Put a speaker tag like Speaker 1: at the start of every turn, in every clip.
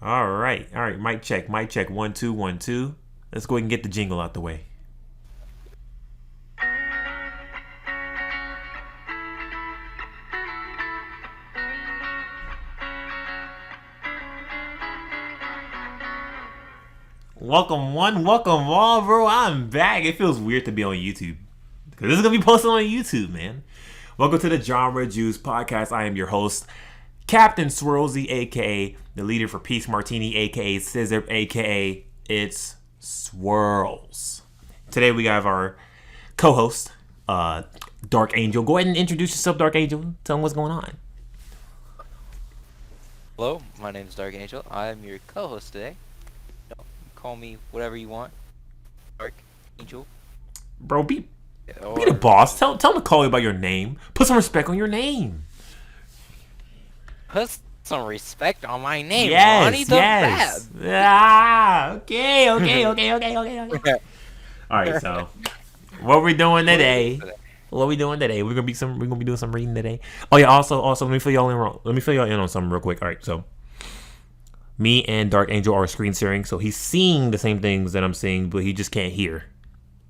Speaker 1: All right. All right. Mic check. Mic check. 1 2 1 2. Let's go ahead and get the jingle out the way. Welcome one, welcome all, bro. I'm back. It feels weird to be on YouTube because this is gonna be posted on YouTube, man. Welcome to the Genre Juice Podcast. I am your host, Captain Swirlsy, aka the leader for Peace Martini, aka Scissor, aka It's Swirls. Today we have our co-host, Dark Angel. Go ahead and introduce yourself, Dark Angel. Tell them what's going on.
Speaker 2: Hello, my name is Dark Angel. I am your co-host today. Call me whatever you want. Dark Angel.
Speaker 1: Bro, be the boss. Tell them to call you by your name. Put some respect on your name.
Speaker 2: Put some respect on my name.
Speaker 1: Yes,
Speaker 2: Ronnie the
Speaker 1: yes.
Speaker 2: Fab.
Speaker 1: Okay. All right, so what we doing today? What we doing today? We're gonna be doing some reading today. Oh yeah. Also, let me fill y'all in on something real quick. All right, so me and Dark Angel are screen sharing, so he's seeing the same things that I'm seeing, but he just can't hear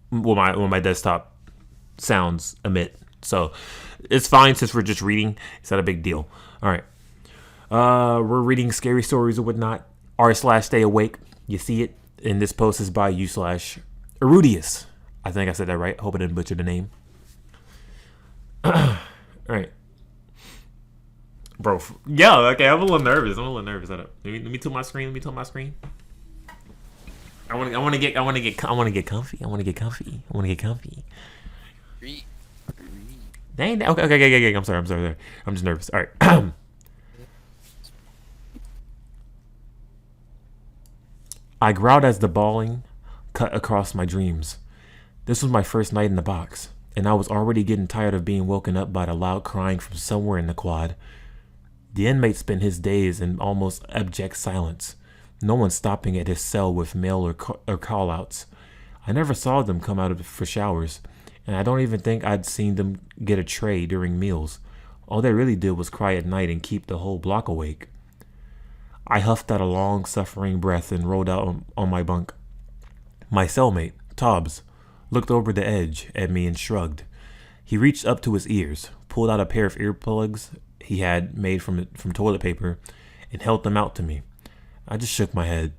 Speaker 1: what my desktop sounds emit. So it's fine since we're just reading. It's not a big deal. All right. We're reading scary stories or whatnot. r/stay awake. You see it. And this post is by u/Erudius. I think I said that right. Hope I didn't butcher the name. All right. Bro, yeah, okay, I'm a little nervous. Hold up. Let me tilt my screen. I want to get comfy. Dang. Okay. I'm sorry. I'm just nervous. All right. I growled as the bawling cut across my dreams. This was my first night in the box, and I was already getting tired of being woken up by the loud crying from somewhere in the quad. The inmate spent his days in almost abject silence, no one stopping at his cell with mail or call-outs. I never saw them come out for showers, and I don't even think I'd seen them get a tray during meals. All they really did was cry at night and keep the whole block awake. I huffed out a long, suffering breath and rolled out on my bunk. My cellmate, Tobbs, looked over the edge at me and shrugged. He reached up to his ears, pulled out a pair of earplugs he had made from toilet paper, and held them out to me. I just shook my head,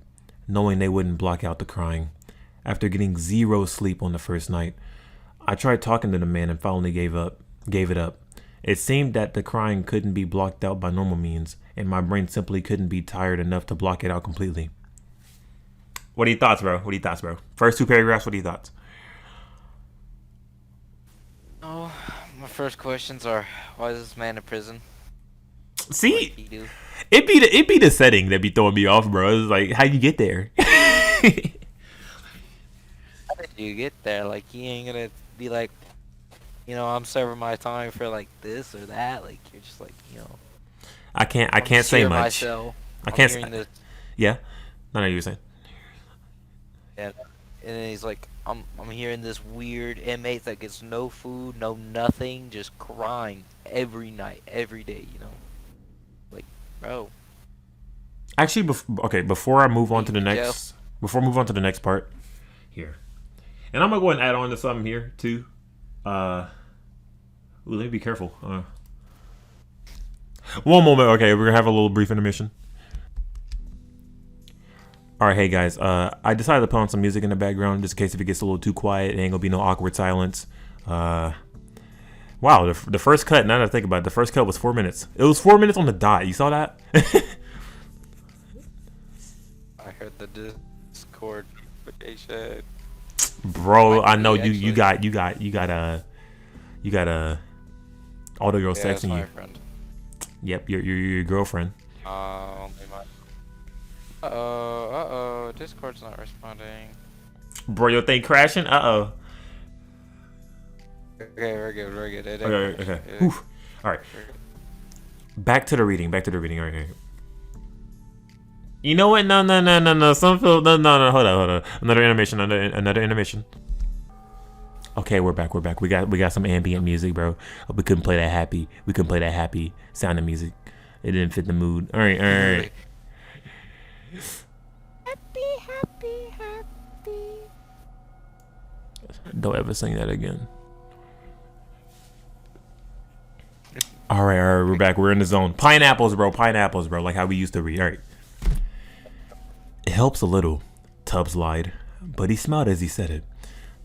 Speaker 1: knowing they wouldn't block out the crying. After getting zero sleep on the first night, I tried talking to the man and finally gave it up. It seemed that the crying couldn't be blocked out by normal means, and my brain simply couldn't be tired enough to block it out completely. What are your thoughts, bro? First two paragraphs, what are your thoughts?
Speaker 2: Oh, my first questions are: why is this man in prison?
Speaker 1: See, it be the setting that be throwing me off, bro. It's like, how you get there?
Speaker 2: How did you get there? Like, he ain't gonna be like, I'm serving my time for like this or that. Like, you're just like,
Speaker 1: I can't say much. I can't say.
Speaker 2: This.
Speaker 1: Yeah, no, you were saying.
Speaker 2: And then he's like, I'm hearing this weird inmate that gets no food, no nothing, just crying every night, every day. Like, bro.
Speaker 1: Actually, before I move on to the next part, here, and I'm gonna go ahead and add on to something here too. Let me be careful. One moment. Okay, we're gonna have a little brief intermission. All right, hey guys. I decided to put on some music in the background just in case if it gets a little too quiet, it ain't gonna be no awkward silence. Wow, the first cut. Now that I think about it, the first cut was 4 minutes. It was 4 minutes on the dot. You saw that?
Speaker 2: I heard the Discord notification.
Speaker 1: Bro, I know you got all the girls texting
Speaker 2: my
Speaker 1: you.
Speaker 2: Friend.
Speaker 1: Yep, your girlfriend.
Speaker 2: Discord's not responding.
Speaker 1: Bro, your thing crashing? Uh-oh.
Speaker 2: Okay, we're good.
Speaker 1: Okay. Oof. All right. Back to the reading. All right. You know what? No. Hold on. Another animation. Okay, we're back. We got some ambient music, bro. We couldn't play that happy sound of music. It didn't fit the mood. All right. Don't ever sing that again. All right, we're back. We're in the zone. Pineapples, bro. Pineapples, bro. Like how we used to read. All right. It helps a little, Tubbs lied, but he smiled as he said it,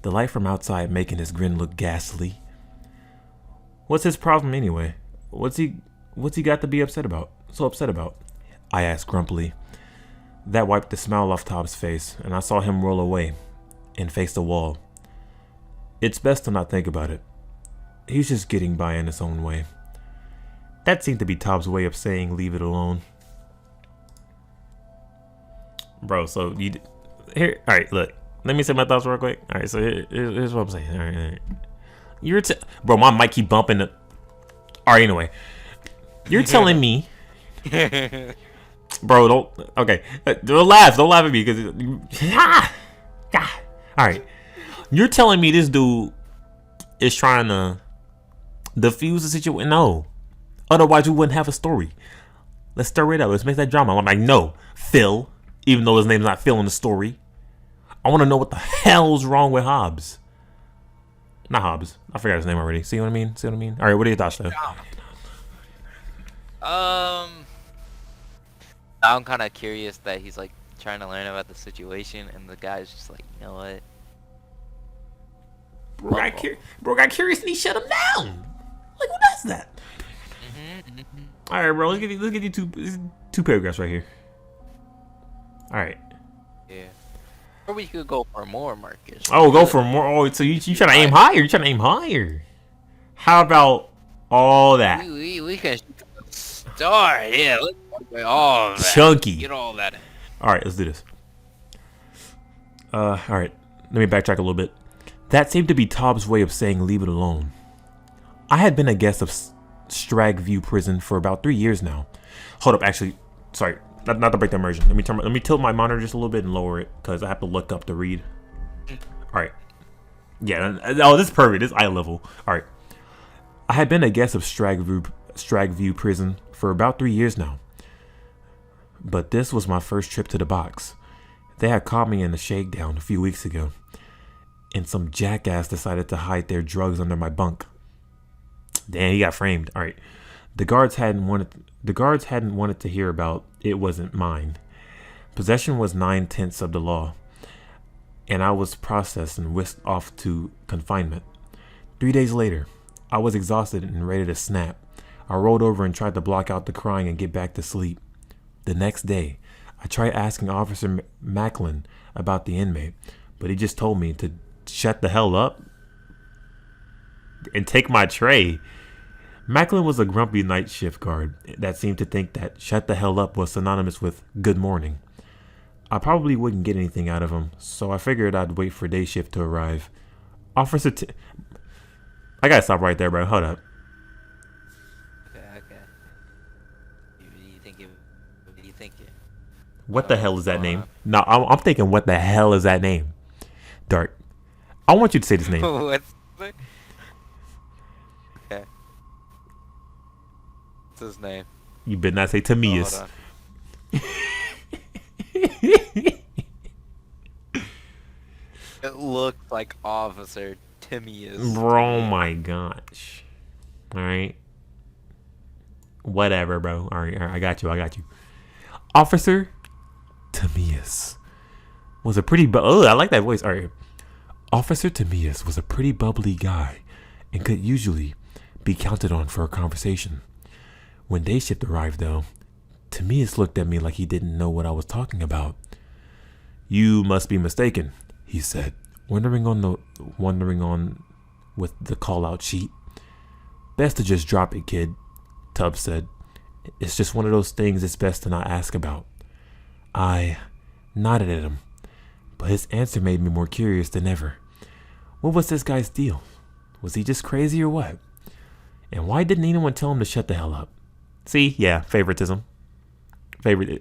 Speaker 1: the light from outside making his grin look ghastly. What's his problem anyway? What's he got to be upset about? So upset about? I asked grumpily. That wiped the smile off Tubbs' face, and I saw him roll away and face the wall. It's best to not think about it. He's just getting by in his own way. That seemed to be Tubbs' way of saying leave it alone. Bro, so you here? All right, look. Let me say my thoughts real quick. All right, so here's what I'm saying. All right. You're bro, my mic keep bumping. All right, anyway, you're telling me, bro. Don't okay. Don't laugh at me because. All right, you're telling me this dude is trying to diffuse the situation. No, otherwise we wouldn't have a story. Let's stir it up. Let's make that drama. I'm like, no, Phil. Even though his name's not Phil in the story. I want to know what the hell's wrong with Hobbs. Not Hobbs. I forgot his name already. See what I mean? All right, what are your thoughts, though?
Speaker 2: I'm kind of curious that he's like trying to learn about the situation, and the guy's just like, you know what?
Speaker 1: Bro got curious and he shut him down. Like, who does that? All right, bro. Let's get you two paragraphs right here. All right.
Speaker 2: Yeah. Or we could go for more, Marcus.
Speaker 1: Oh, go for more. Oh, so you trying to aim higher? You trying to aim higher? How about all that?
Speaker 2: We can start. Yeah, let's get all that.
Speaker 1: Chunky.
Speaker 2: Get all that in.
Speaker 1: All right, let's do this. All right. Let me backtrack a little bit. That seemed to be Tubbs' way of saying leave it alone. I had been a guest of Stragview Prison for about 3 years now. Hold up, actually, sorry. Not to break the immersion. Let me tilt my monitor just a little bit and lower it because I have to look up to read. All right. Yeah. Oh, this is perfect. This is eye level. All right. I had been a guest of Stragview Prison for about 3 years now, but this was my first trip to the box. They had caught me in a shakedown a few weeks ago, and some jackass decided to hide their drugs under my bunk. Damn, he got framed. All right. The guards hadn't wanted to hear about it. Wasn't mine. Possession was 9/10 of the law, and I was processed and whisked off to confinement. 3 days later, I was exhausted and ready to snap. I rolled over and tried to block out the crying and get back to sleep. The next day, I tried asking Officer Macklin about the inmate, but he just told me to shut the hell up and take my tray. Macklin was a grumpy night shift guard that seemed to think that shut the hell up was synonymous with good morning. I probably wouldn't get anything out of him, so I figured I'd wait for day shift to arrive. Officer I gotta stop right there, bro. Hold up.
Speaker 2: Okay. What do you think?
Speaker 1: What the hell is that name? No, I'm thinking, what the hell is that name? Dart. I want you to say this name.
Speaker 2: Okay. What's his name?
Speaker 1: You better not say Tamias.
Speaker 2: It looked like Officer Timius.
Speaker 1: Oh my gosh. Alright. Whatever, bro. Alright, I got you. Officer Tamias was a pretty I like that voice. Alright. Officer Tamias was a pretty bubbly guy and could usually be counted on for a conversation. When day shift arrived, though, Tamias looked at me like he didn't know what I was talking about. You must be mistaken, he said, wondering on with the call-out sheet. Best to just drop it, kid, Tubbs said. It's just one of those things it's best to not ask about. I nodded at him, but his answer made me more curious than ever. What was this guy's deal? Was he just crazy or what? And why didn't anyone tell him to shut the hell up? See? Yeah, favoritism.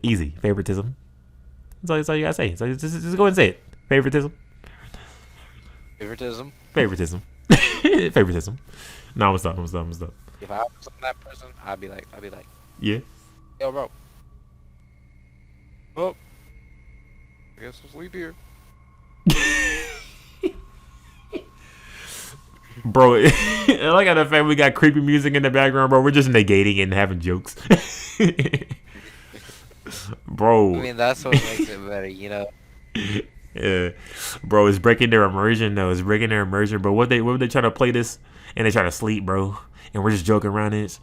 Speaker 1: Easy. Favoritism. That's all you gotta say. So just go ahead and say it. Favoritism. Favoritism. No, I'm stop.
Speaker 2: If I was in that person, I'd be like,
Speaker 1: Yeah.
Speaker 2: yo, bro. Oh, I guess I'll sleep here.
Speaker 1: Bro, I like how the fact we got creepy music in the background, bro. We're just negating and having jokes.
Speaker 2: I
Speaker 1: Bro.
Speaker 2: mean, that's what makes it better, you know.
Speaker 1: Yeah. Bro, it's breaking their immersion though. It's breaking their immersion, bro. What they trying to play this and they try to sleep, bro. And we're just joking around it.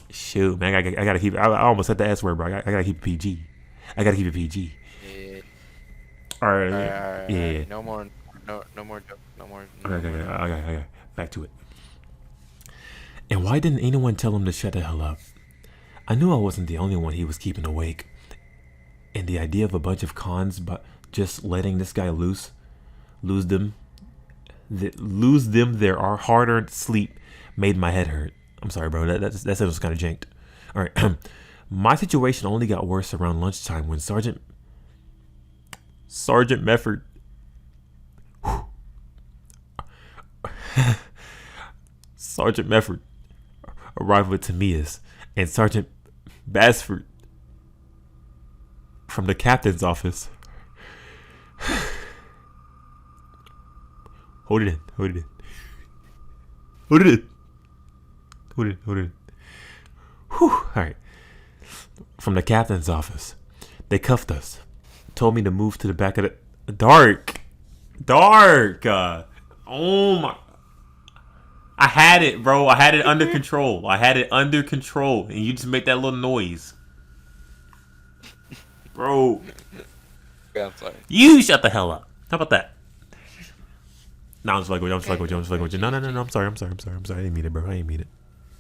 Speaker 1: Shoot, man, I gotta keep. I almost said the S word, bro. I gotta keep it PG. I gotta keep it PG.
Speaker 2: Yeah.
Speaker 1: All
Speaker 2: All right,
Speaker 1: right,
Speaker 2: all right, all
Speaker 1: yeah.
Speaker 2: right. No more, no more jokes. No more,
Speaker 1: Okay,
Speaker 2: no
Speaker 1: okay,
Speaker 2: more
Speaker 1: okay,
Speaker 2: jokes.
Speaker 1: okay, okay. Back to it. And why didn't anyone tell him to shut the hell up? I knew I wasn't the only one he was keeping awake. And the idea of a bunch of cons, but just letting this guy lose them, lose them their hard-earned sleep, made my head hurt. I'm sorry, bro. That sounds kind of janked. All right. My situation only got worse around lunchtime when Sergeant Mefford Sergeant Mefford arrived with Tamias and Sergeant Basford from the captain's office. Hold it in. Hold it in. Hold it in. Hold it in. Hold it in. Whew. All right. From the captain's office. They cuffed us. Told me to move to the back of the... Dark. Oh my... I had it, bro. I had it under control. And you just make that little noise. Bro.
Speaker 2: Yeah, I'm sorry.
Speaker 1: You shut the hell up. How about that? No, I'm just like with you. No. I'm sorry. I didn't mean it, bro. I didn't mean it.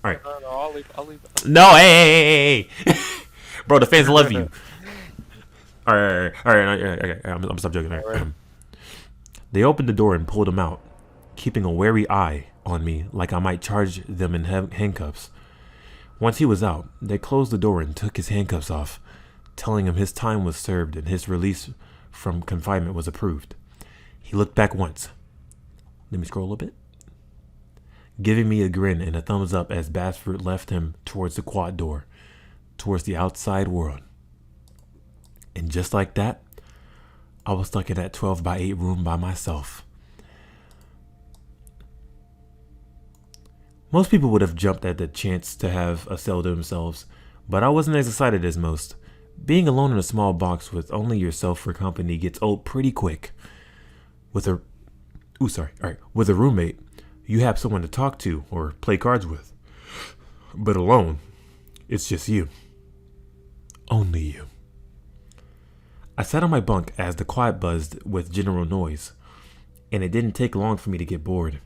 Speaker 1: All right.
Speaker 2: No, I'll leave.
Speaker 1: No, hey. Bro, the fans love you. All right. Okay. I'm stop joking. All right. They opened the door and pulled him out, keeping a wary eye on me like I might charge them in handcuffs. Once he was out, they closed the door and took his handcuffs off, telling him his time was served and his release from confinement was approved. He looked back once. Let me scroll a bit. Giving me a grin and a thumbs up as Basford left him towards the quad door, towards the outside world. And just like that, I was stuck in that 12 by 8 room by myself. Most people would have jumped at the chance to have a cell to themselves, but I wasn't as excited as most. Being alone in a small box with only yourself for company gets old pretty quick. With a roommate, you have someone to talk to or play cards with. But alone, it's just you. Only you. I sat on my bunk as the quiet buzzed with general noise, and it didn't take long for me to get bored.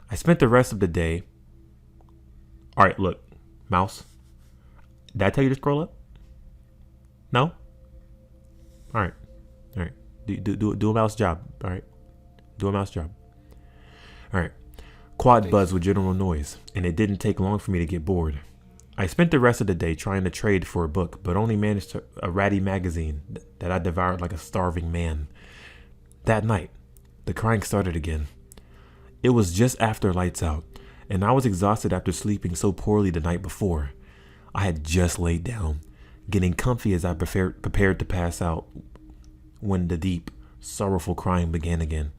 Speaker 1: I spent the rest of the day... Alright, look. Mouse. Did I tell you to scroll up? No? Alright. Do a mouse job. Alright. Do a mouse job. Alright. Quad buzzed with general noise, and it didn't take long for me to get bored. I spent the rest of the day trying to trade for a book, but only managed a ratty magazine that I devoured like a starving man. That night, the crying started again. It was just after lights out, and I was exhausted after sleeping so poorly the night before. I had just laid down, getting comfy as I prepared to pass out when the deep, sorrowful crying began again.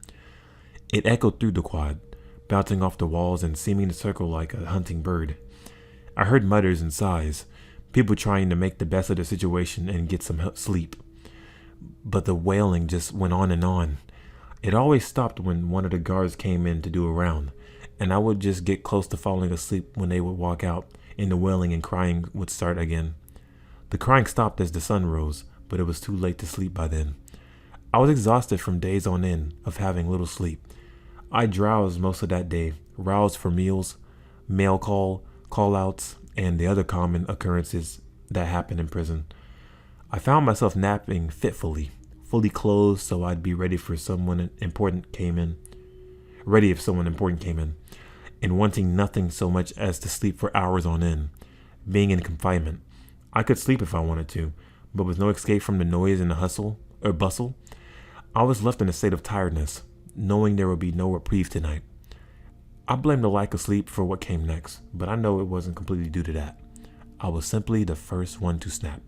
Speaker 1: It echoed through the quad, bouncing off the walls and seeming to circle like a hunting bird. I heard mutters and sighs, people trying to make the best of the situation and get some sleep. But the wailing just went on and on. It always stopped when one of the guards came in to do a round, and I would just get close to falling asleep when they would walk out, and the wailing and crying would start again. The crying stopped as the sun rose, but it was too late to sleep by then. I was exhausted from days on end of having little sleep. I drowsed most of that day, roused for meals, mail call-outs, and the other common occurrences that happen in prison. I found myself napping fitfully, fully clothed so I'd be ready for someone important came in. Ready if someone important came in, and wanting nothing so much as to sleep for hours on end. Being in confinement, I could sleep if I wanted to, but with no escape from the noise and the hustle or bustle, I was left in a state of tiredness, knowing there would be no reprieve tonight. I blame the lack of sleep for what came next, but I know it wasn't completely due to that. I was simply the first one to snap.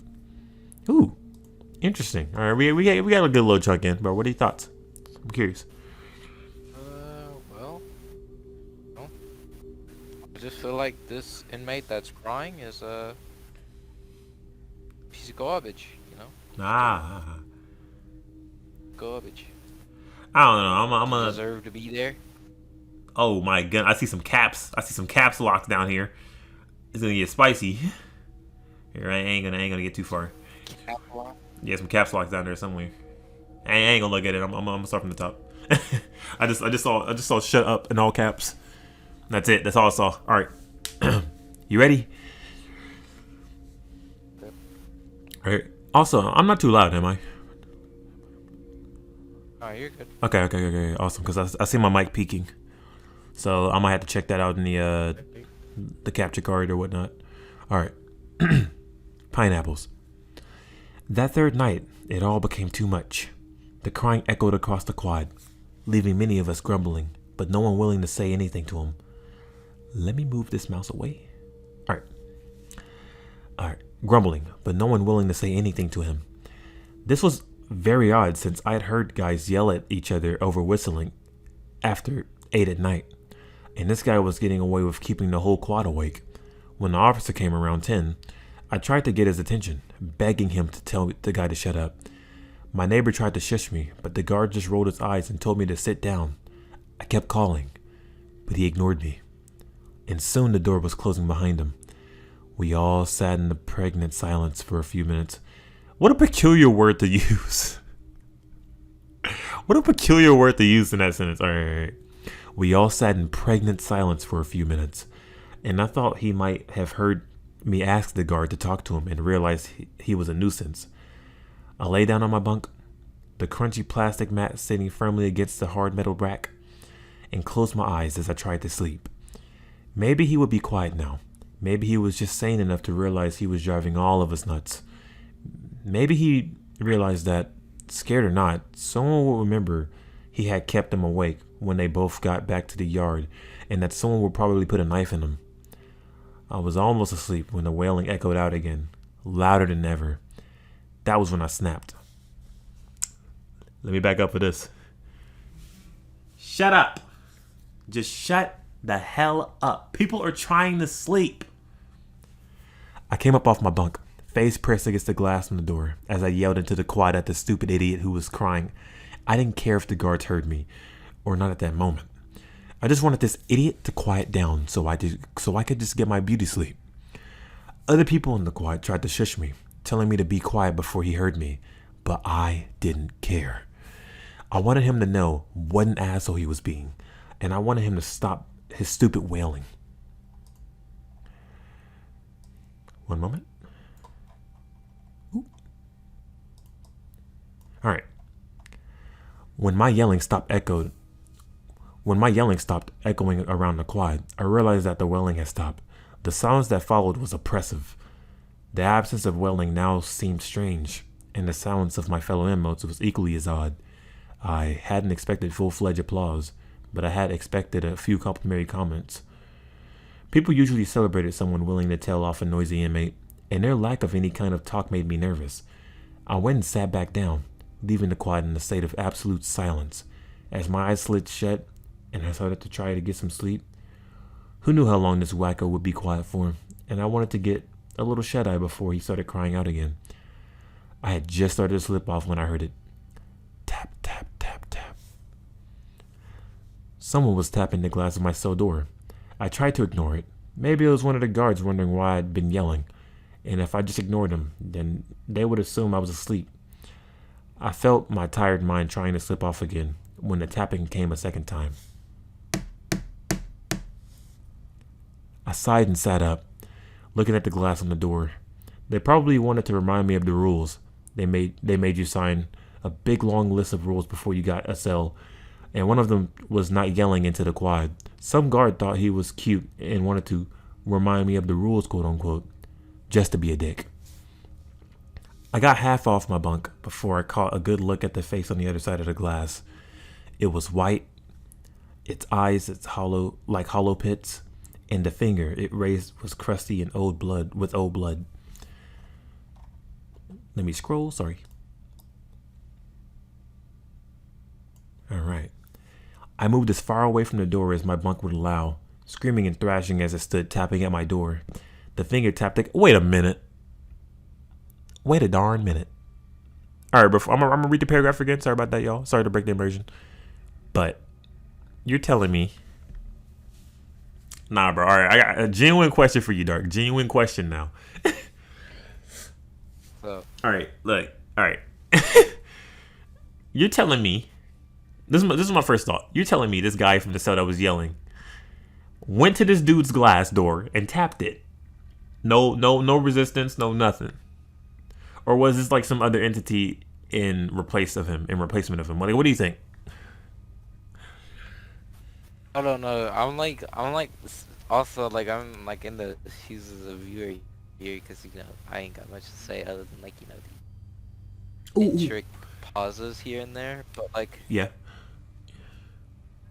Speaker 1: Ooh, interesting. All right, we got a good little chunk in, but what are your thoughts? I'm curious.
Speaker 2: Well, feel like this inmate that's crying is a piece of garbage. You know,
Speaker 1: Ah,
Speaker 2: garbage.
Speaker 1: I don't know. I'm
Speaker 2: Does he
Speaker 1: a.
Speaker 2: deserve to be there?
Speaker 1: Oh my god! I see some caps. I see some caps locked down here. It's gonna get spicy. Here, I ain't gonna get too far.
Speaker 2: Capitalize?
Speaker 1: Yeah, some caps locked down there somewhere. I ain't gonna look at it. I'm gonna start from the top. I just saw shut up in all caps. That's it. That's all I saw. All right. You ready?
Speaker 2: Yep.
Speaker 1: All right. Also, I'm not too loud, am I?
Speaker 2: Alright, you're good.
Speaker 1: Okay. Awesome. Because I see my mic peaking, so I might have to check that out in the capture card or whatnot. All right. Pineapples. That third night, it all became too much. The crying echoed across the quad, leaving many of us grumbling, but no one willing to say anything to him. Let me move this mouse away. All right. Grumbling, but no one willing to say anything to him. This was very odd since I'd heard guys yell at each other over whistling after 8 at night, and this guy was getting away with keeping the whole quad awake. When the officer came around 10, I tried to get his attention, begging him to tell the guy to shut up. My neighbor tried to shush me, but the guard just rolled his eyes and told me to sit down. I kept calling, but he ignored me, and soon the door was closing behind him. We all sat in a pregnant silence for a few minutes. What a peculiar word to use. What a peculiar word to use in that sentence. All right. We all sat in pregnant silence for a few minutes, and I thought he might have heard me ask the guard to talk to him and realized he was a nuisance. I lay down on my bunk, the crunchy plastic mat sitting firmly against the hard metal rack, and closed my eyes as I tried to sleep. Maybe he would be quiet now. Maybe he was just sane enough to realize he was driving all of us nuts. Maybe he realized that, scared or not, someone will remember he had kept him awake when they both got back to the yard, and that someone would probably put a knife in him. I was almost asleep when the wailing echoed out again, louder than ever. That was when I snapped. Let me back up for this. Shut up. Just shut the hell up. People are trying to sleep. I came up off my bunk, face pressed against the glass on the door, as I yelled into the quad at the stupid idiot who was crying. I didn't care if the guards heard me, or not at that moment. I just wanted this idiot to quiet down so I could just get my beauty sleep. Other people in the quad tried to shush me, telling me to be quiet before he heard me, but I didn't care. I wanted him to know what an asshole he was being, and I wanted him to stop his stupid wailing. One moment. Ooh. All right. When my yelling stopped echoing around the quad, I realized that the wailing had stopped. The silence that followed was oppressive. The absence of wailing now seemed strange, and the silence of my fellow inmates was equally as odd. I hadn't expected full-fledged applause, but I had expected a few complimentary comments. People usually celebrated someone willing to tell off a noisy inmate, and their lack of any kind of talk made me nervous. I went and sat back down, leaving the quad in a state of absolute silence. As my eyes slid shut, and I started to try to get some sleep, who knew how long this wacko would be quiet for, and I wanted to get a little shut-eye before he started crying out again. I had just started to slip off when I heard it. Tap, tap, tap, tap. Someone was tapping the glass of my cell door. I tried to ignore it. Maybe it was one of the guards wondering why I'd been yelling, and if I just ignored them, then they would assume I was asleep. I felt my tired mind trying to slip off again when the tapping came a second time. I sighed and sat up, looking at the glass on the door. They probably wanted to remind me of the rules. They made you sign a big long list of rules before you got a cell, and one of them was not yelling into the quad. Some guard thought he was cute and wanted to remind me of the rules, quote unquote, just to be a dick. I got half off my bunk before I caught a good look at the face on the other side of the glass. It was white, its eyes, hollow pits, and the finger it raised was crusty and old blood. Let me scroll, sorry. All right. I moved as far away from the door as my bunk would allow, screaming and thrashing as it stood tapping at my door. The finger tapped. Wait a minute. Wait a darn minute. All right, before I'm gonna read the paragraph again. Sorry about that, y'all. Sorry to break the immersion. But you're telling me. Nah, bro. All right, I got a genuine question for you, Dark. Genuine question now.
Speaker 2: So,
Speaker 1: All right, look. All right. You're telling me. This is my first thought. You're telling me this guy from the cell that was yelling went to this dude's glass door and tapped it. No resistance, no nothing. Or was this like some other entity in replacement of him? What do you think?
Speaker 2: I don't know. Also like I'm like in the shoes of the viewer here because I ain't got much to say other than like the intricate pauses here and there. But like
Speaker 1: Yeah.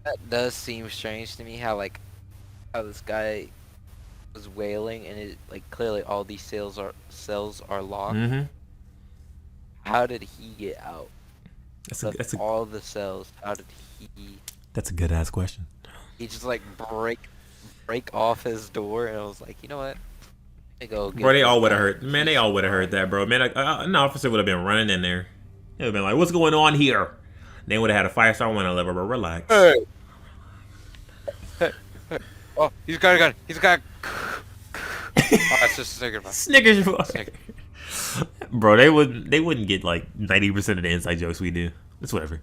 Speaker 2: that does seem strange to me. How this guy was wailing and it like clearly all these cells are locked.
Speaker 1: Mm-hmm.
Speaker 2: How did he get out?
Speaker 1: That's
Speaker 2: all the cells. How did he?
Speaker 1: That's a good ass question.
Speaker 2: He just like break off his door, and I was like, you know what? I go.
Speaker 1: Bro, they all would have heard. Man, they all would have heard that, bro. Man, an officer would have been running in there. He would have been like, "What's going on here?" They would have had a 5-star one level, bro. Relax.
Speaker 2: Hey. Oh, he's got a gun. He's got. Oh, it's just a Snickers bar.
Speaker 1: Snickers bar. Bro, they wouldn't get like 90% of the inside jokes we do. It's whatever.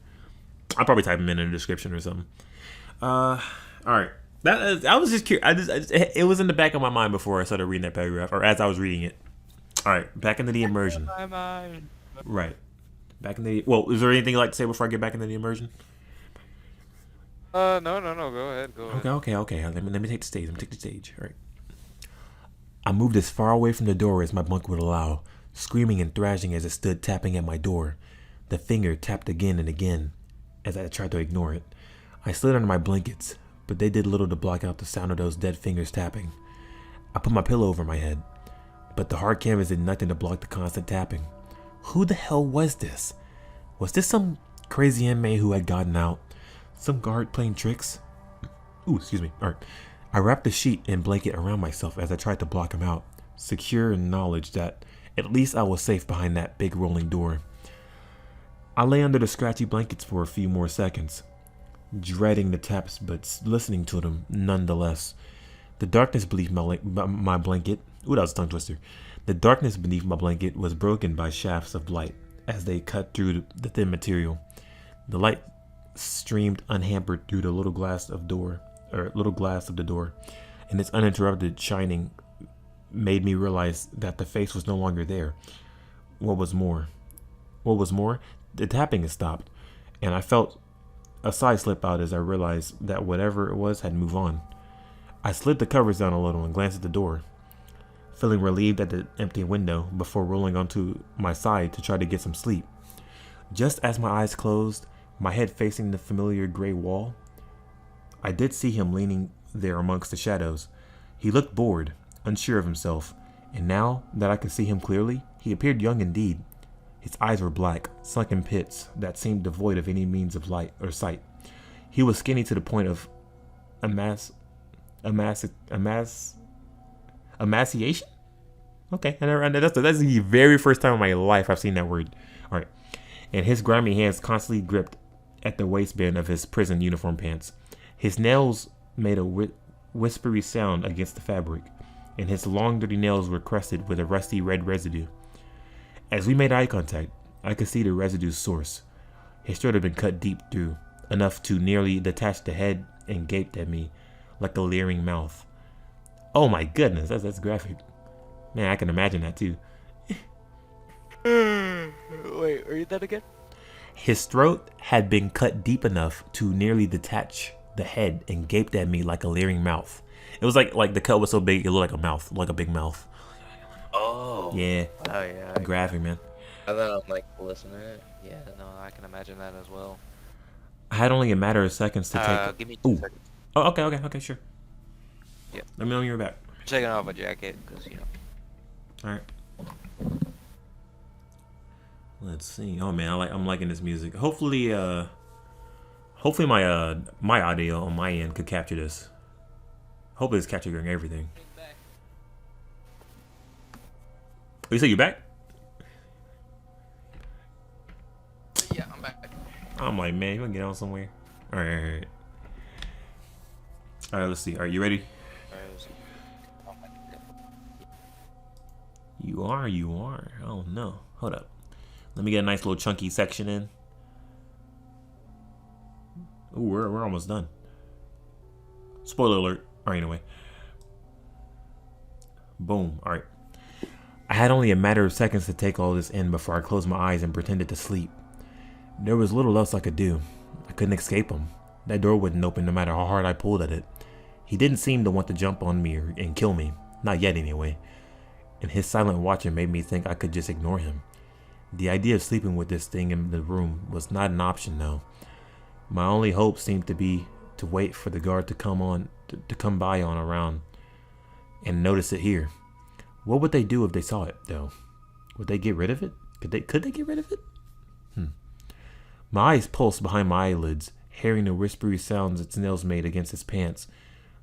Speaker 1: I'll probably type them in the description or something. All right. I was just curious. It was in the back of my mind before I started reading that paragraph, or as I was reading it. All right, back into the immersion.
Speaker 2: My mind.
Speaker 1: Right. Back in the. Well, is there anything you'd like to say before I get back into the immersion?
Speaker 2: No. Go ahead.
Speaker 1: Okay. Let me take the stage. All right. I moved as far away from the door as my bunk would allow, screaming and thrashing as it stood tapping at my door. The finger tapped again and again as I tried to ignore it. I slid under my blankets, but they did little to block out the sound of those dead fingers tapping. I put my pillow over my head, but the hard canvas did nothing to block the constant tapping. Who the hell was this? Was this some crazy inmate who had gotten out? Some guard playing tricks? Ooh, excuse me. All right. I wrapped the sheet and blanket around myself as I tried to block him out, secure in knowledge that at least I was safe behind that big rolling door. I lay under the scratchy blankets for a few more seconds, dreading the taps but listening to them nonetheless. The darkness beneath my blanket. Ooh, that was a tongue twister. The darkness beneath my blanket was broken by shafts of light as they cut through the thin material. The light streamed unhampered through the little glass of the door, and its uninterrupted shining made me realize that the face was no longer there. What was more, the tapping had stopped, and I felt a sigh slip out as I realized that whatever it was had moved on. I slid the covers down a little and glanced at the door, feeling relieved at the empty window before rolling onto my side to try to get some sleep. Just as my eyes closed, my head facing the familiar gray wall, I did see him leaning there amongst the shadows. He looked bored, unsure of himself, and now that I could see him clearly, he appeared young indeed. His eyes were black, sunken pits that seemed devoid of any means of light or sight. He was skinny to the point of emaciation? Okay, that's the very first time in my life I've seen that word. All right, and his grimy hands constantly gripped at the waistband of his prison uniform pants. His nails made a whispery sound against the fabric, and his long dirty nails were crusted with a rusty red residue. As we made eye contact, I could see the residue's source. His throat had been cut deep through, enough to nearly detach the head, and gaped at me like a leering mouth. Oh my goodness, that's graphic. Man, I can imagine that too.
Speaker 2: Wait, read that again?
Speaker 1: His throat had been cut deep enough to nearly detach the head and gaped at me like a leering mouth. It was like the cut was so big it looked like a mouth, like a big mouth.
Speaker 2: Oh.
Speaker 1: Yeah.
Speaker 2: Oh yeah.
Speaker 1: Graphic, man.
Speaker 2: I thought I'm like listening. Yeah, no, I can imagine that as well.
Speaker 1: I had only a matter of seconds to take.
Speaker 2: Give me 2 seconds.
Speaker 1: Oh, okay, sure.
Speaker 2: Yeah.
Speaker 1: Let me know when you're back.
Speaker 2: Taking off a jacket because
Speaker 1: All right. Let's see. Oh man, I'm liking this music. Hopefully my audio on my end could capture this. Hopefully it's capturing everything.
Speaker 2: Back.
Speaker 1: Oh, you say you back?
Speaker 2: Yeah, I'm back.
Speaker 1: I'm like, man, you wanna get on somewhere? Alright. Alright, let's see. Are you ready? You are, you are. Oh no. Hold up. Let me get a nice little chunky section in. Ooh, we're almost done. Spoiler alert. Alright, anyway. Boom. Alright. I had only a matter of seconds to take all this in before I closed my eyes and pretended to sleep. There was little else I could do. I couldn't escape him. That door wouldn't open no matter how hard I pulled at it. He didn't seem to want to jump on me and kill me. Not yet, anyway. And his silent watching made me think I could just ignore him. The idea of sleeping with this thing in the room was not an option, though. My only hope seemed to be to wait for the guard to come by on around and notice it here. What would they do if they saw it, though? Would they get rid of it? Could they get rid of it? My eyes pulsed behind my eyelids, hearing the whispery sounds its nails made against its pants.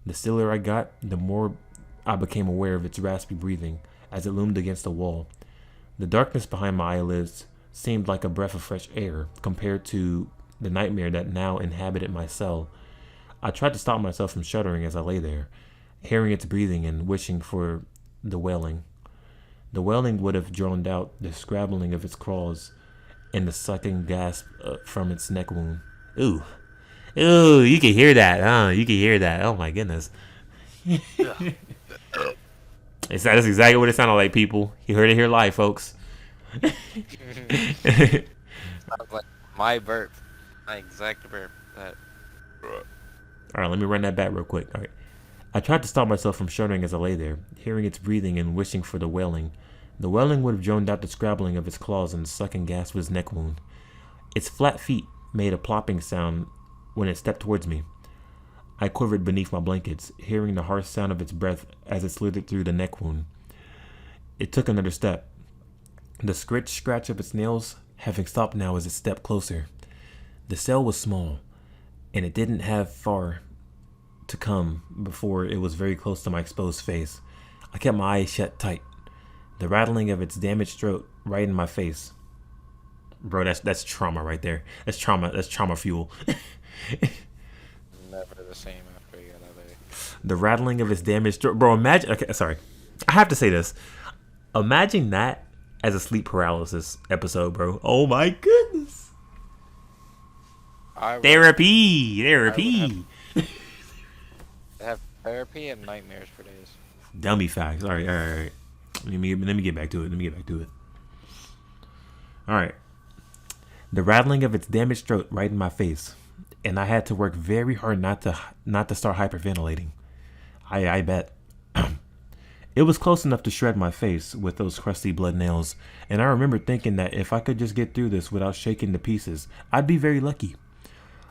Speaker 1: The stiller I got, the more I became aware of its raspy breathing as it loomed against the wall. The darkness behind my eyelids seemed like a breath of fresh air compared to the nightmare that now inhabited my cell. I tried to stop myself from shuddering as I lay there, hearing its breathing and wishing for the wailing. The wailing would have drowned out the scrabbling of its claws and the sucking gasp from its neck wound. Ooh. Ooh, you can hear that, huh? You can hear that. Oh my goodness. That's exactly what it sounded like, people. You heard it here live, folks.
Speaker 2: Sounds like my burp. My exact burp.
Speaker 1: Alright, let me run that back real quick. Alright. I tried to stop myself from shuddering as I lay there, hearing its breathing and wishing for the wailing. The wailing would have drowned out the scrabbling of its claws and the sucking gasp of its neck wound. Its flat feet made a plopping sound when it stepped towards me. I quivered beneath my blankets, hearing the harsh sound of its breath as it slithered through the neck wound. It took another step. The scratch of its nails having stopped now as it stepped closer. The cell was small, and it didn't have far to come before it was very close to my exposed face. I kept my eyes shut tight. The rattling of its damaged throat right in my face. Bro, that's trauma right there. That's trauma fuel.
Speaker 2: Never the same after you got out there.
Speaker 1: The rattling of its damaged throat. Bro, imagine. Okay, sorry. I have to say this. Imagine that as a sleep paralysis episode, bro. Oh my goodness. Therapy.
Speaker 2: Have therapy and nightmares for days.
Speaker 1: Dummy facts. All right. Let me get back to it. All right. The rattling of its damaged throat right in my face, and I had to work very hard not to start hyperventilating. I bet. It was close enough to shred my face with those crusty blood nails, and I remember thinking that if I could just get through this without shaking to pieces, I'd be very lucky.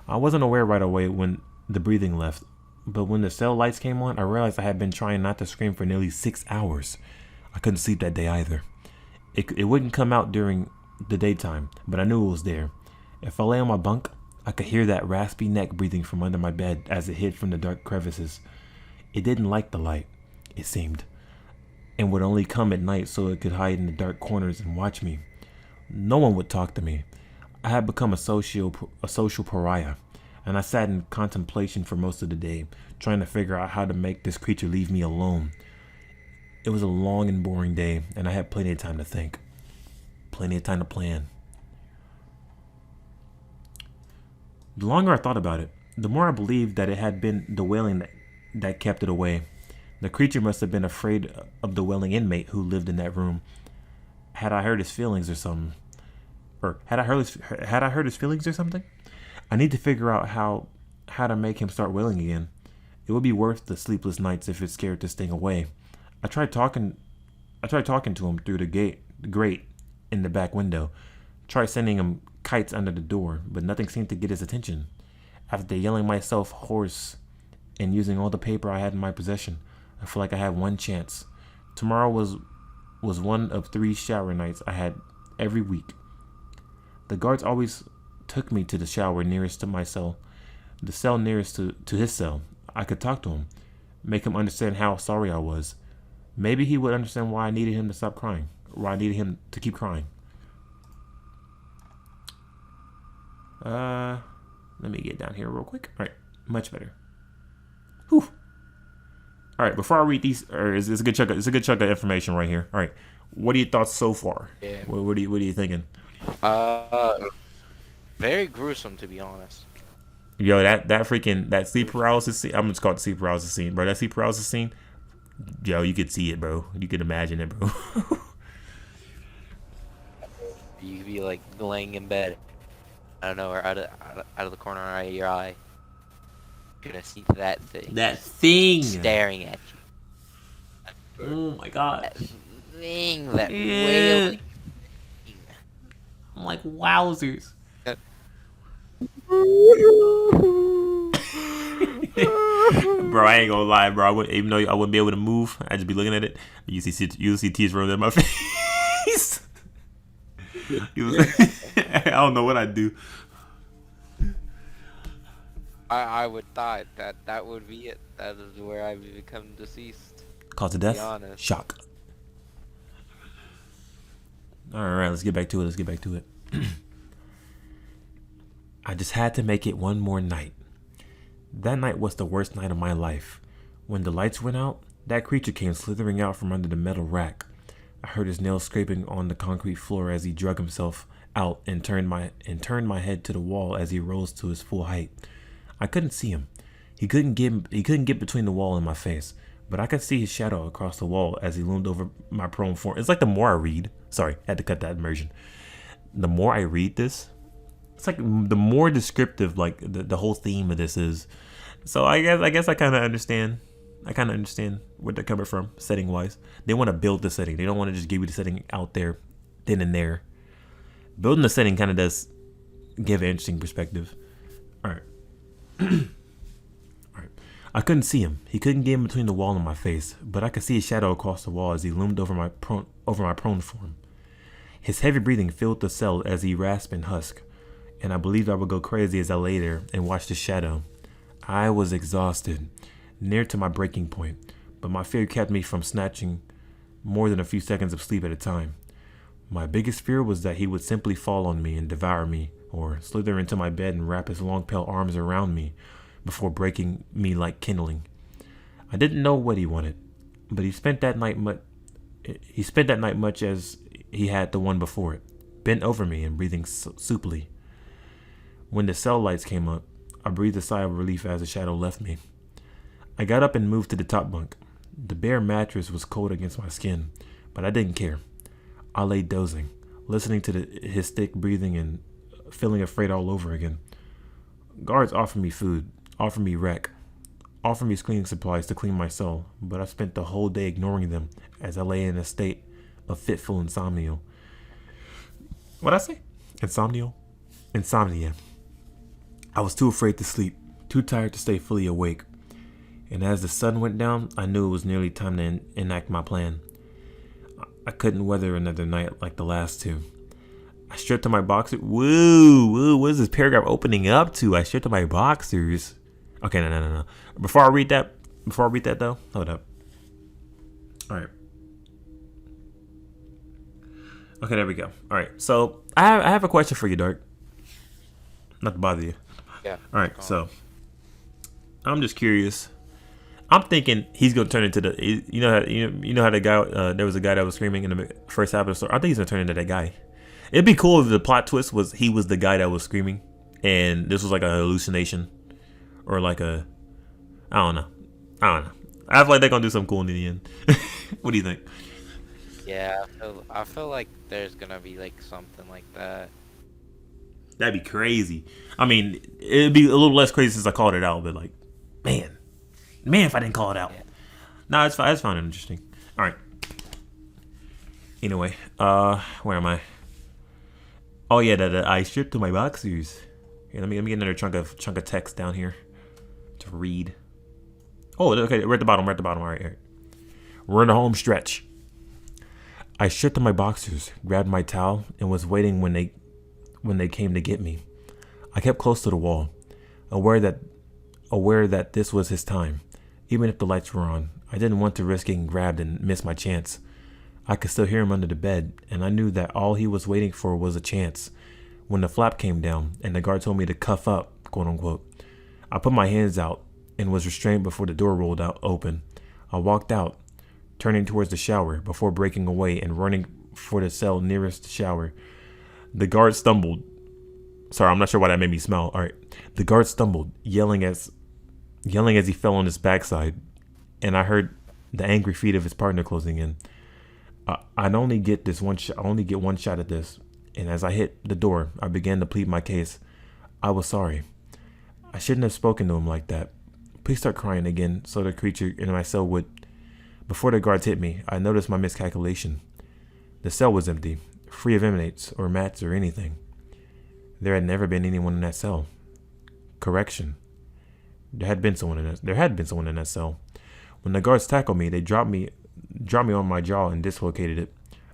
Speaker 1: I wasn't aware right away when the breathing left, but when the cell lights came on, I realized I had been trying not to scream for nearly 6 hours. I couldn't sleep that day either. It wouldn't come out during the daytime, but I knew it was there. If I lay on my bunk, I could hear that raspy neck breathing from under my bed as it hid from the dark crevices. It didn't like the light, it seemed, and would only come at night so it could hide in the dark corners and watch me. No one would talk to me. I had become a social pariah, and I sat in contemplation for most of the day, trying to figure out how to make this creature leave me alone. It was a long and boring day, and I had plenty of time to think. Plenty of time to plan. The longer I thought about it, the more I believed that it had been the wailing that kept it away. The creature must have been afraid of the wailing inmate who lived in that room. Had I hurt his feelings or something? Or had I hurt his feelings or something? I need to figure out how to make him start wailing again. It would be worth the sleepless nights if it scared this thing away. I tried talking to him through the grate in the back window. Tried sending him kites under the door, but nothing seemed to get his attention. After yelling myself hoarse and using all the paper I had in my possession, I feel like I had one chance. Tomorrow was one of 3 shower nights I had every week. The guards always took me to the shower nearest to my cell, the cell nearest to his cell. I could talk to him. make him understand how sorry I was. Maybe he would understand why I needed him to stop crying, why I needed him to keep crying. Let me get down here real quick. All right, much better. Whew. All right, before I read these, it's a good chunk. It's a good chunk of information right here. All right, what are your thoughts so far?
Speaker 2: Yeah.
Speaker 1: What are you thinking?
Speaker 2: Very gruesome, to be honest.
Speaker 1: Yo, that sleep paralysis scene. I'm just called the sleep paralysis scene, bro. That sleep paralysis scene. Yo, you could see it, bro. You could imagine it, bro.
Speaker 2: You could be like laying in bed. I don't know, or out of the corner of your eye. You're gonna see that thing.
Speaker 1: That thing
Speaker 2: staring at you.
Speaker 1: Oh my god.
Speaker 2: That thing. That wailing.
Speaker 1: I'm like, wowzers. Bro, I ain't gonna lie, bro. Even though I wouldn't be able to move, I'd just be looking at it. You see tears rolling in my face. I don't know what I'd do.
Speaker 2: I would die. That would be it. That is where I become deceased.
Speaker 1: Cause of death? Shock. Alright, let's get back to it. I just had to make it one more night. That night was the worst night of my life. When the lights went out, that creature came slithering out from under the metal rack. I heard his nails scraping on the concrete floor as he drug himself out and turned my head to the wall as he rose to his full height. I couldn't see him. He couldn't get between the wall and my face, but I could see his shadow across the wall as he loomed over my prone form. It's like the more I read, sorry, I had to cut that immersion. The more I read this, it's like the more descriptive like the whole theme of this is. So I guess I kind of understand. I kind of understand where they're coming from, setting wise. They want to build the setting. They don't want to just give you the setting out there, then and there. Building the setting kind of does give an interesting perspective. All right. All right. I couldn't see him. He couldn't get in between the wall and my face, but I could see his shadow across the wall as he loomed over my prone form. His heavy breathing filled the cell as he rasped and husked, and I believed I would go crazy as I lay there and watched his shadow. I was exhausted, near to my breaking point, but my fear kept me from snatching more than a few seconds of sleep at a time. My biggest fear was that he would simply fall on me and devour me, or slither into my bed and wrap his long pale arms around me before breaking me like kindling. I didn't know what he wanted, but he spent that night much as he had the one before it, bent over me and breathing soupily. When the cell lights came up, I breathed a sigh of relief as the shadow left me. I got up and moved to the top bunk. The bare mattress was cold against my skin, but I didn't care. I lay dozing, listening to his thick breathing and feeling afraid all over again. Guards offered me food, offered me rec, offered me cleaning supplies to clean my cell, but I spent the whole day ignoring them as I lay in a state of fitful insomnia. What'd I say? Insomnia. I was too afraid to sleep, too tired to stay fully awake. And as the sun went down, I knew it was nearly time to enact my plan. I couldn't weather another night like the last two. I stripped to my boxers. Woo, what is this paragraph opening up to? I stripped to my boxers. Okay, no. Before I read that though, hold up. All right. Okay, there we go. All right, so I have a question for you, Dark. Not to bother you.
Speaker 2: Yeah.
Speaker 1: All right, so I'm just curious. I'm thinking he's gonna turn into you know how the guy there was a guy that was screaming in the first half of the story. I think he's gonna turn into that guy. It'd be cool if the plot twist was he was the guy that was screaming, and this was like a hallucination, or like a I don't know. I feel like they're gonna do something cool in the end. What do you think?
Speaker 2: Yeah, I feel like there's gonna be like something like that.
Speaker 1: That'd be crazy. I mean, it'd be a little less crazy since I called it out, but like, man, if I didn't call it out. Yeah. No, it's fine. I just found it interesting. All right. Anyway, where am I? Oh yeah, I stripped to my boxers. Here, let me get another chunk of text down here to read. Oh, okay, we're at the bottom. All right. We're in the home stretch. I stripped to my boxers, grabbed my towel, and was waiting when they came to get me. I kept close to the wall, aware that this was his time. Even if the lights were on, I didn't want to risk getting grabbed and miss my chance. I could still hear him under the bed, and I knew that all he was waiting for was a chance. When the flap came down and the guard told me to cuff up, quote unquote, I put my hands out and was restrained before the door rolled out open. I walked out, turning towards the shower before breaking away and running for the cell nearest the shower. The guard stumbled. Sorry, I'm not sure why that made me smile. All right. The guard stumbled, yelling as he fell on his backside, and I heard the angry feet of his partner closing in. I'd only get one shot at this, and as I hit the door, I began to plead my case. I was sorry. I shouldn't have spoken to him like that. Please start crying again so the creature in my cell would. Before the guards hit me, I noticed my miscalculation. The cell was empty, free of inmates or mats or anything. There had never been anyone in that cell. Correction. There had been someone in that cell. When the guards tackled me, they dropped me on my jaw and dislocated it.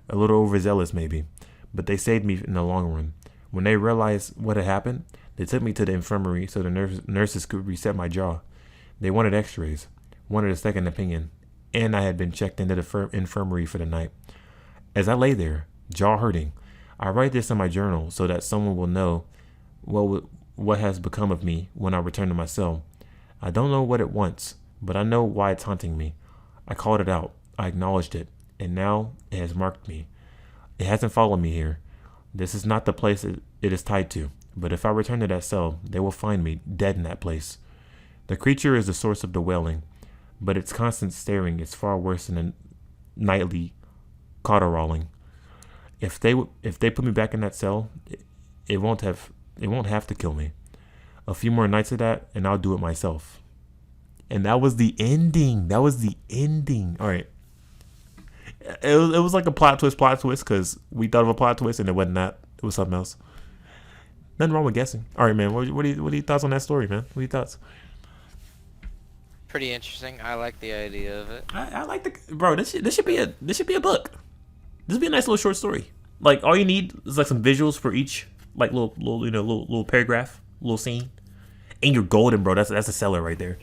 Speaker 1: A little overzealous maybe, but they saved me in the long run. When they realized what had happened, they took me to the infirmary so the nurses could reset my jaw. They wanted x-rays, wanted a second opinion, and I had been checked into the infirmary for the night. As I lay there, jaw hurting, I write this in my journal so that someone will know what has become of me when I return to my cell. I don't know what it wants, but I know why it's haunting me. I called it out. I acknowledged it, and now it has marked me. It hasn't followed me here. This is not the place it is tied to, but if I return to that cell, they will find me dead in that place. The creature is the source of the wailing, but its constant staring is far worse than a nightly caterwauling. If they put me back in that cell, it won't have to kill me. A few more nights of that, and I'll do it myself. And that was the ending. All right. It was like a plot twist, because we thought of a plot twist and it wasn't that. It was something else. Nothing wrong with guessing. All right, man. What are your thoughts on that story, man? What are your thoughts?
Speaker 2: Pretty interesting. I like the idea of it.
Speaker 1: I like bro. This should be a book. This would be a nice little short story. Like all you need is like some visuals for each like little paragraph, little scene, and you're golden, bro. That's a seller right there.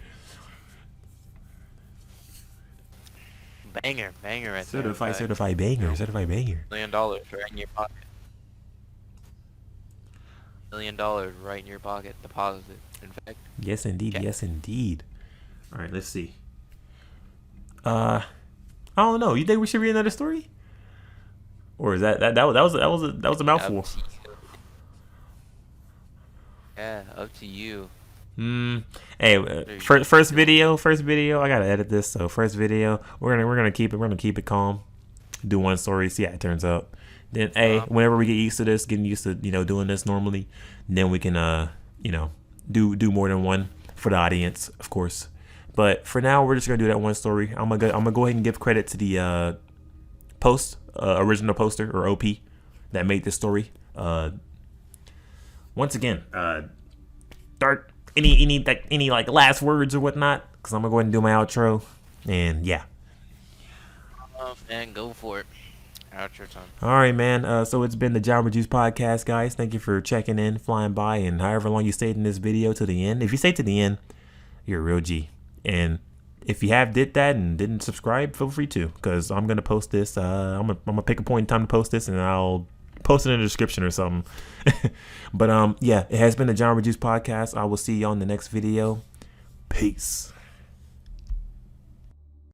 Speaker 2: Banger right there.
Speaker 1: Certified banger.
Speaker 2: $1 million right in your pocket. $1 million right in your pocket. Deposit. In fact.
Speaker 1: Yes, indeed. Okay. Yes, indeed. All right, let's see. I don't know. You think we should read another story, or is that was a mouthful?
Speaker 2: Yeah, up to you.
Speaker 1: Hey, first video. I gotta edit this. So first video, we're gonna keep it calm. Do one story, see how it turns out. Then whenever we get used to this, getting used to doing this normally, then we can do more than one for the audience, of course. But for now, we're just gonna do that one story. I'm gonna go ahead and give credit to the original poster or OP that made this story. Once again, Dark. Any like last words or whatnot? Because I'm gonna go ahead and do my outro. And yeah.
Speaker 2: Oh man, go for it. Outro time.
Speaker 1: All right, man. So it's been the Jabber Juice podcast, guys. Thank you for checking in, flying by, and however long you stayed in this video to the end. If you stayed to the end, you're a real G. And if you did that and didn't subscribe, feel free to, because I'm gonna post this. I'm gonna pick a point in time to post this, and I'll post it in the description or something. But yeah, it has been the John Reduce podcast. I will see you on the next video. Peace.